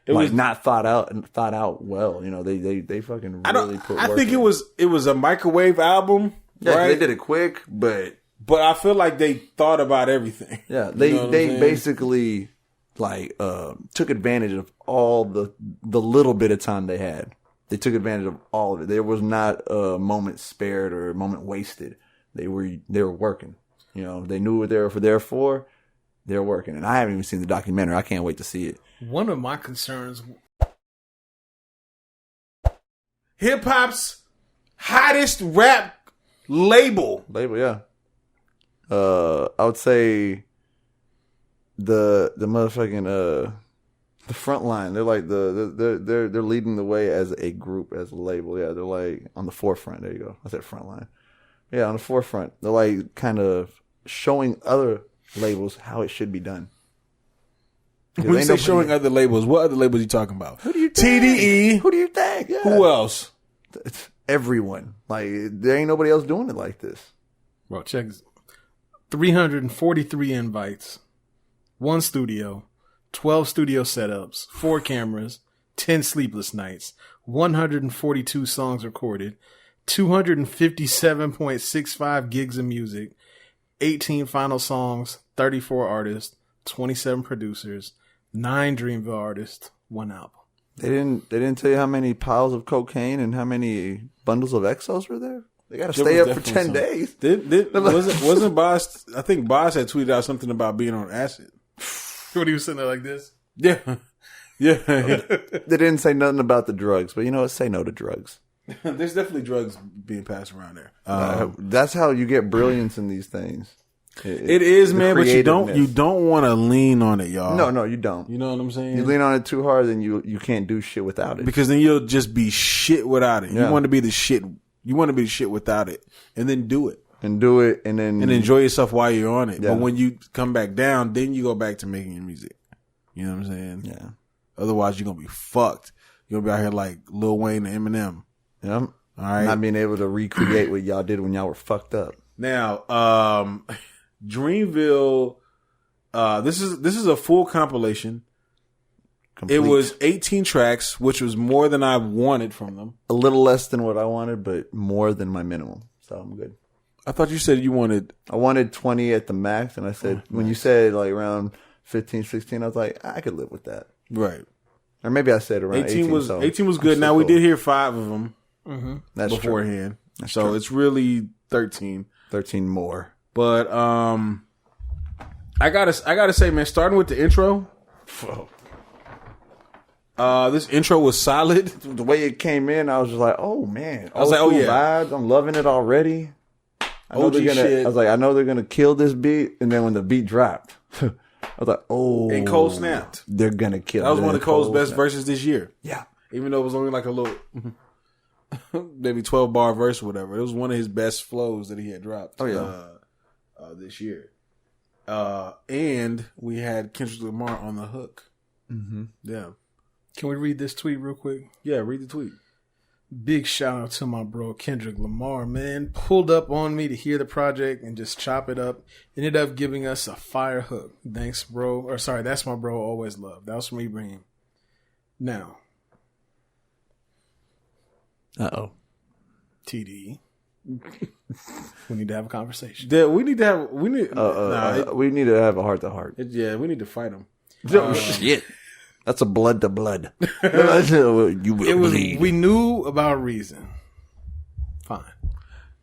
It was not thought out well. You know, they fucking really put work I think in. it was a microwave album. Yeah, right? they did it quick, but I feel like they thought about everything. Yeah, they basically like took advantage of all the little bit of time they had. They took advantage of all of it. There was not a moment spared or a moment wasted. They were working. You know, they knew what they were there for. They're working, and I haven't even seen the documentary. I can't wait to see it. One of my concerns, hip hop's hottest rap label. Yeah. I would say the motherfucking the front line. They're like they're leading the way as a group, as a label. Yeah, they're like on the forefront. There you go. I said front line. Yeah, on the forefront. They're like kind of showing other labels how it should be done. When you say showing other labels, what other labels are you talking about? Who do you think? TDE. Who do you think? Yeah. Who else? It's everyone. Like, there ain't nobody else doing it like this. Bro, check this. 343 invites, 1 studio, 12 studio setups, 4 cameras, 10 sleepless nights, 142 songs recorded, 257.65 gigs of music, 18 final songs, 34 artists, 27 producers, 9 Dreamville artists, 1 album. They didn't tell you how many piles of cocaine and how many bundles of Exos were there? They got to stay up for 10 days. Wasn't Boss? I think Boss had tweeted out something about being on acid. What, he was sitting there like this? Yeah. Yeah. They didn't say nothing about the drugs, but you know what? Say no to drugs. There's definitely drugs being passed around there. That's how you get brilliance in these things. It is, man, but you don't want to lean on it, y'all. No, you don't. You know what I'm saying? You lean on it too hard, then you can't do shit without it. Because then you'll just be shit without it. Yeah. You want to be the shit. You want to be the shit without it, and then do it. And do it, and then enjoy yourself while you're on it. Yeah. But when you come back down, then you go back to making your music. You know what I'm saying? Yeah. Otherwise, you're gonna be fucked. You're gonna be out here like Lil Wayne and Eminem. Yeah. All right. Not being able to recreate what y'all did when y'all were fucked up. Now, Dreamville. This is a full compilation. Complete. It was 18 tracks, which was more than I wanted from them. A little less than what I wanted, but more than my minimum. So I'm good. I thought you said you wanted... I wanted 20 at the max, and I said, when you said like around 15, 16, I was like, I could live with that. Right. Or maybe I said around 18. 18 was good. Now, we did hear 5 of them That's beforehand. That's so true. it's really 13. 13 more. But I gotta say, man, starting with the intro... Whoa. This intro was solid. The way it came in, I was just like, "Oh man!" I was like, "Oh yeah, vibes. I'm loving it already." I know they're gonna. Shit. I was like, "I know they're gonna kill this beat," and then when the beat dropped, I was like, "Oh!" And Cole snapped. They're gonna kill. That was one of Cole's best verses this year. Yeah, even though it was only like a little, maybe 12-bar verse or whatever. It was one of his best flows that he had dropped. Oh yeah, this year. And we had Kendrick Lamar on the hook. Mm-hmm. Yeah. Can we read this tweet real quick? Yeah, read the tweet. Big shout out to my bro Kendrick Lamar, man. Pulled up on me to hear the project and just chop it up. Ended up giving us a fire hook. Thanks, bro. Or sorry, that's my bro. Always love. That was from Ibrahim. Now. Uh-oh. TD. We need to have a conversation. We need to have a heart-to-heart. Yeah, we need to fight him. Shit. That's a blood to blood. You will bleed. We knew about reason. Fine.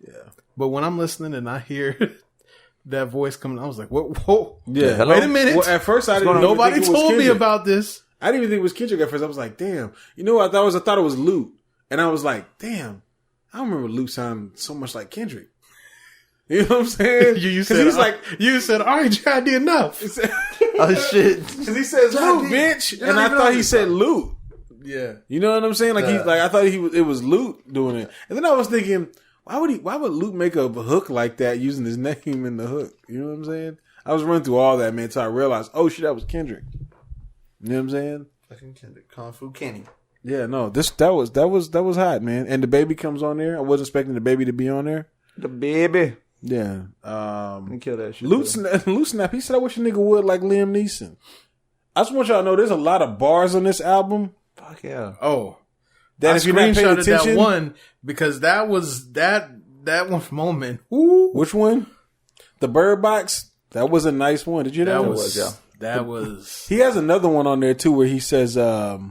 Yeah. But when I'm listening and I hear that voice coming, I was like, whoa. Yeah. Wait a minute. Well, at first, I didn't Nobody told me about this. I didn't even think it was Kendrick at first. I was like, damn. You know what I thought? I thought it was Lute. And I was like, damn. I don't remember Lute sounding so much like Kendrick. You know what I'm saying? you said, all right, J.I.D enough. Oh, shit. Because he says Lute, bitch. And I thought he said Lute. Yeah. You know what I'm saying? Like, I thought it was Lute doing it. And then I was thinking, why would Lute make a hook like that using his name in the hook? You know what I'm saying? I was running through all that, man, until I realized, oh shit, that was Kendrick. You know what I'm saying? Fucking Kendrick. Kung Fu Kenny. Yeah, no, that was hot, man. And the baby comes on there. I wasn't expecting the baby to be on there. The baby. Yeah. Kill that shit. Lute Snap, he said, I wish a nigga would like Liam Neeson. I just want y'all to know there's a lot of bars on this album. Fuck yeah. Oh, That if you're not paying attention, that one because that was that one from Omen. Ooh. Which one? The Bird Box. That was a nice one. Did you know? That was. He has another one on there too where he says, fuck,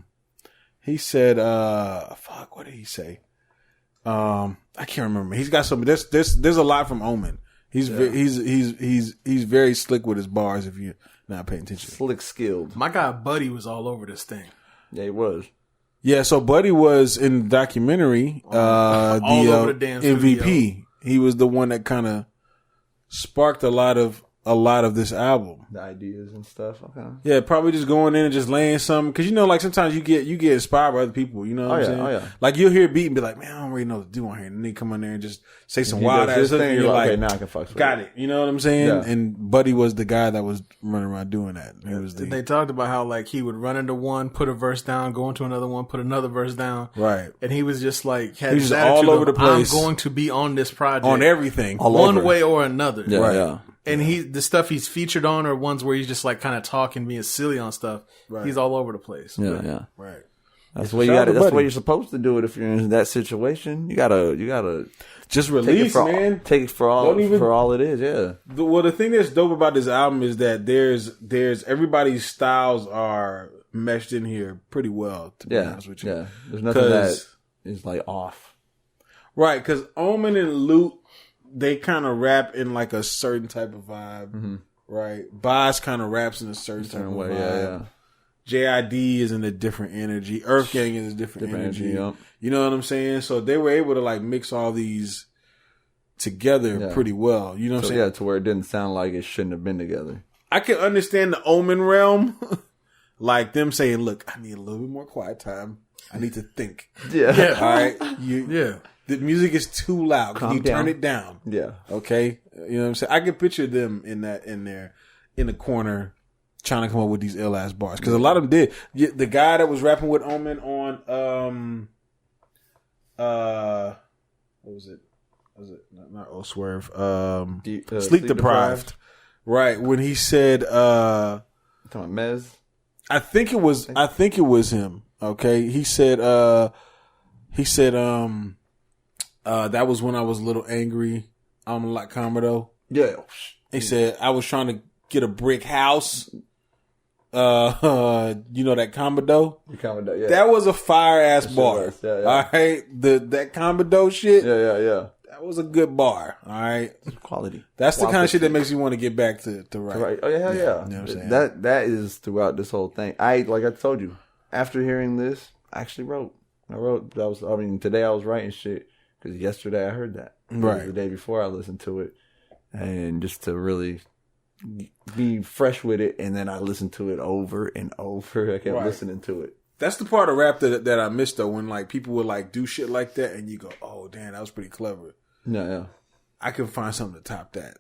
what did he say? I can't remember. He's got some. There's a lot from Omen. He's very slick with his bars. If you're not paying attention, Slick skilled. My guy Buddy was all over this thing. Yeah, he was. Yeah, so Buddy was in the documentary, over the damn MVP. studio. He was the one that kind of sparked a lot of this album. The ideas and stuff. Okay. Yeah, probably just going in and just laying something. Because, like, sometimes you get inspired by other people. You know what I'm saying? Oh, yeah. Like, you'll hear a beat and be like, man, I don't really know what to do on here. And then they come in there and just say some He wild does ass his stuff. thing, And you're like, okay, now I can fuck with got it. You know what I'm saying? Yeah. And Buddy was the guy that was running around doing that. He was They talked about how, like, he would run into one, put a verse down, go into another one, put another verse down. Right. And he was just like, He was all over the place. I'm going to be on this project. On everything. One way or another. Yeah, Right. yeah. And the stuff he's featured on are ones where he's just like kind of talking, being silly on stuff. Right. He's all over the place. Yeah, yeah. Right. That's the way you Shout out got to That's the Buddy. way you're supposed to do it if you're in that situation. You gotta Just take it release, for man. take it for all it is. Yeah. The thing that's dope about this album is that there's everybody's styles are meshed in here pretty well. To be honest with you, Yeah. There's nothing that is like off. right? Because Omen and Lute, they kind of rap in like a certain type of vibe, right? Boz kind of raps in a certain type of way. vibe. Yeah. J.I.D is in a different energy. EARTHGANG is a different energy. yeah. You know what I'm saying? So they were able to like mix all these together pretty well. You know what I'm saying? Yeah, to where it didn't sound like it shouldn't have been together. I can understand the Omen realm, like them saying, "Look, I need a little bit more quiet time. I need to think." Yeah. All right, the music is too loud. Can Calm you turn down. it down? Yeah. Okay, you know what I'm saying. I can picture them in there in the corner trying to come up with these ill ass bars because a lot of them did. The guy that was rapping with Omen on what was it? Not Swerve? Sleep Deprived. Right, when he said Talking about Mez. I think it was him. Okay. He said that was when I was a little angry. I'm like Commodore. Yeah. He said I was trying to get a brick house. That Commodore? Yeah. That was a fire ass bar. was. Yeah. All right. That Commodore shit. Yeah. That was a good bar. All right. Quality. That's the kind of shit that makes you want to get back to right. Right. Oh yeah. You know what I'm saying? That is throughout this whole thing. Like I told you, after hearing this, I actually wrote. Today I was writing shit because yesterday I heard that. Right. The day before I listened to it, and just to really be fresh with it, and then I listened to it over and over. I kept listening to it. That's the part of rap that I miss though, when like people would like do shit like that, and you go, "Oh, damn, that was pretty clever." Yeah. I can find something to top that.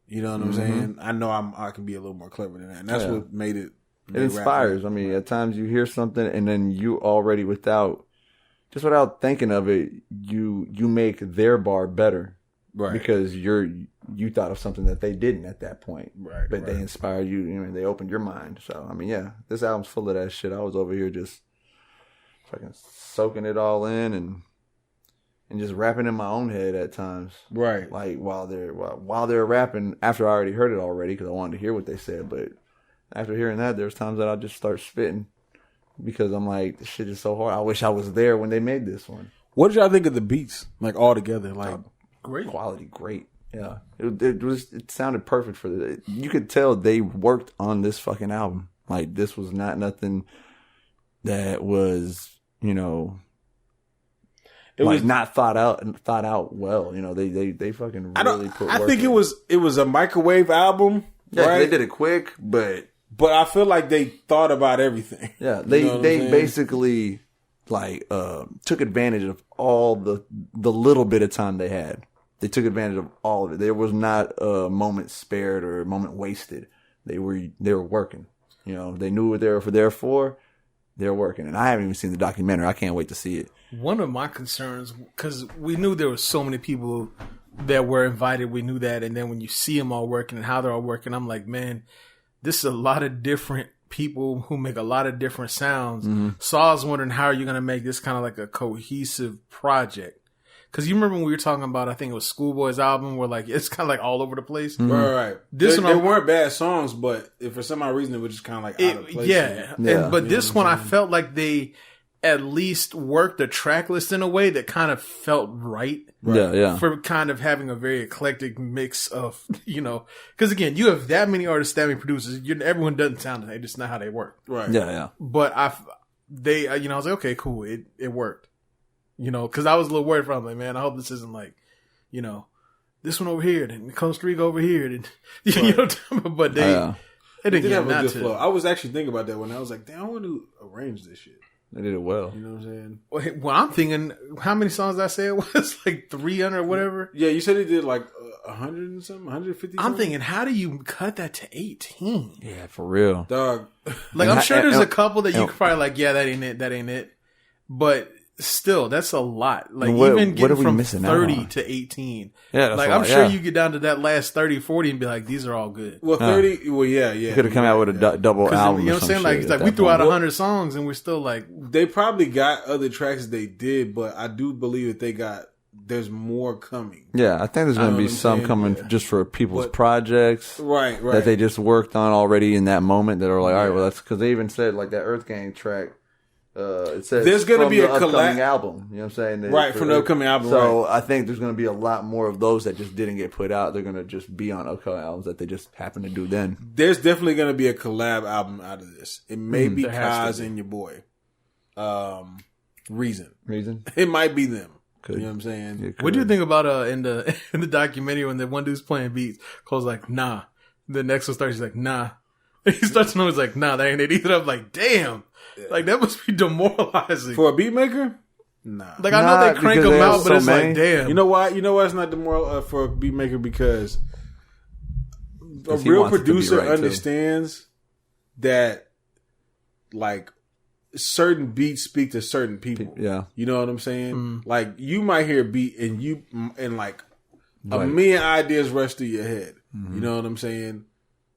You know what I'm saying? I know I can be a little more clever than that, and that's what made it. It inspires. I mean, at times you hear something, and then you already without thinking of it, you make their bar better, right? Because you thought of something that they didn't at that point, right? But they inspired you. You know, they opened your mind. So I mean, yeah, this album's full of that shit. I was over here just fucking soaking it all in and just rapping in my own head at times, right? Like while they're rapping, after I already heard it already because I wanted to hear what they said, but after hearing that, there's times that I just start spitting because I'm like, this shit is so hard. I wish I was there when they made this one. What did y'all think of the beats, like all together? Like great quality, great. Yeah, it sounded perfect for the. You could tell they worked on this fucking album. Like this was not nothing that was, it was not thought out well. They fucking really put work. I think it was a microwave album. Yeah, right? They did it quick, but I feel like they thought about everything. Yeah, they basically like took advantage of all the little bit of time they had. They took advantage of all of it. There was not a moment spared or a moment wasted. They were working. They knew what they were there for. They're working, and I haven't even seen the documentary. I can't wait to see it. One of my concerns, because we knew there were so many people that were invited. We knew that, and then when you see them all working and how they're all working, I'm like, man, this is a lot of different people who make a lot of different sounds. So I was wondering, how are you going to make this kind of like a cohesive project? Because you remember when we were talking about, I think it was Schoolboy's album, where like it's kind of like all over the place. Right. This one, there weren't bad songs, but if for some odd reason it was just kind of like out of place. But this one, I felt like they at least worked the track list in a way that kind of felt right. For kind of having a very eclectic mix of, because again, you have that many artists, that many producers. Everyone doesn't sound the same. It's not how they work. Right. Yeah. But I was like, okay, cool. It worked. Because I was a little worried for him. Like, man, I hope this isn't like, this one over here, then Costa Rica over here, then but they didn't have a good flow. I was actually thinking about that when I was like, damn, I want to arrange this shit. They did it well. You know what I'm saying? Well, I'm thinking, how many songs did I say it was? Like 300 or whatever? Yeah, you said he did like 100 and something, 150 I'm thinking, how do you cut that to 18? Yeah, for real. Dog. Like, I'm sure there's a couple that you could probably like, yeah, that ain't it. But still, that's a lot. Like, even getting from 30 to 18. Yeah, that's like, I'm sure you get down to that last 30, 40 and be like, these are all good. Well, 30, yeah. You could have come out with a double album. You know what I'm saying? Like, it's like we threw out 100 songs and we're still like. They probably got other tracks they did, but I do believe that there's more coming. Yeah, I think there's going to be some coming just for people's projects. Right. That they just worked on already in that moment that are like, all right, well, that's because they even said like that EARTHGANG track. It says there's going to be a upcoming album. You know what I'm saying? Right, from the upcoming album. So I think there's going to be a lot more of those that just didn't get put out. They're going to just be on upcoming albums that they just happen to do then. There's definitely going to be a collab album out of this. It may be Cozz and your boy. Reason. It might be them. You know what I'm saying? What do you think about in the documentary when the one dude's playing beats? Cole's like, nah. The next one starts, he's like, nah. And he starts to know, he's like, nah, that ain't it either. I'm like, damn. Like, that must be demoralizing. For a beat maker? Nah. Like, I know they crank them out, but it's like, damn. You know why? You know why it's not demoralizing for a beat maker? Because a real producer understands that, like, certain beats speak to certain people. Yeah. You know what I'm saying? Like, you might hear a beat and like, a million ideas rush through your head. You know what I'm saying?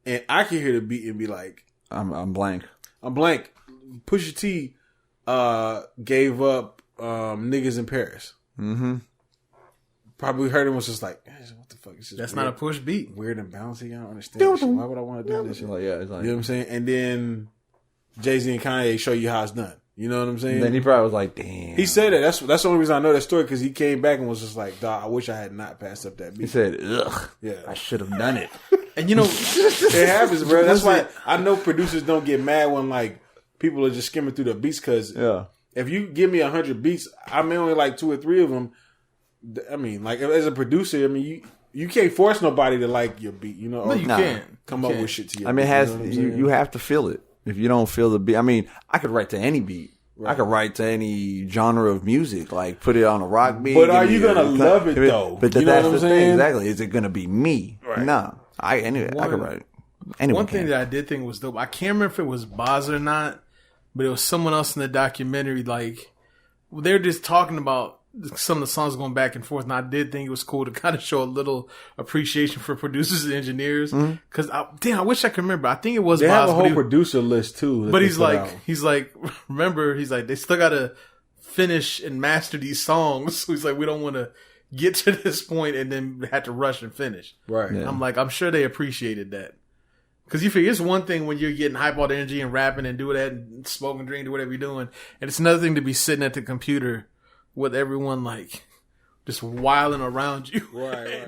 And I can hear the beat and be like, I'm blank. Pusha T gave up Niggas in Paris. Probably heard him, was just like, what the fuck is this? That's weird, not a push beat. Weird and bouncy. I don't understand this shit. Why would I want to do this shit? Like, it's like, you know what I'm saying? And then Jay-Z and Kanye show you how it's done. You know what I'm saying? Then he probably was like, damn. He said it. That's the only reason I know that story, because he came back and was just like, dog, I wish I had not passed up that beat. He said, ugh. Yeah. I should have done it. And you know, it happens, bro. That's why I know producers don't get mad when like people are just skimming through the beats, because if you give me 100 beats, I may only like 2 or 3 of them. I mean, like, as a producer, I mean, you can't force nobody to like your beat, you know? No, you can't. Come up with shit to you. I mean, you have to feel it. If you don't feel the beat, I mean, I could write to any beat. Right. I could write to any genre of music, like put it on a rock beat. But are you gonna love it though? But that's the thing, exactly. Is it gonna be me? Right. No, I could write it. One thing that I did think was dope. I can't remember if it was Boz or not, but it was someone else in the documentary. Like, they're just talking about some of the songs going back and forth, and I did think it was cool to kind of show a little appreciation for producers and engineers. Because I wish I could remember. I think it was they Boz, have a whole producer list too. But he's like, remember, he's like, they still got to finish and master these songs. So he's like, we don't want to get to this point and then have to rush and finish. Right. Yeah. I'm like, I'm sure they appreciated that. Because you figure it's one thing when you're getting hype all the energy and rapping and do that and smoke and drink, do whatever you're doing, and it's another thing to be sitting at the computer with everyone like just wilding around you. Right.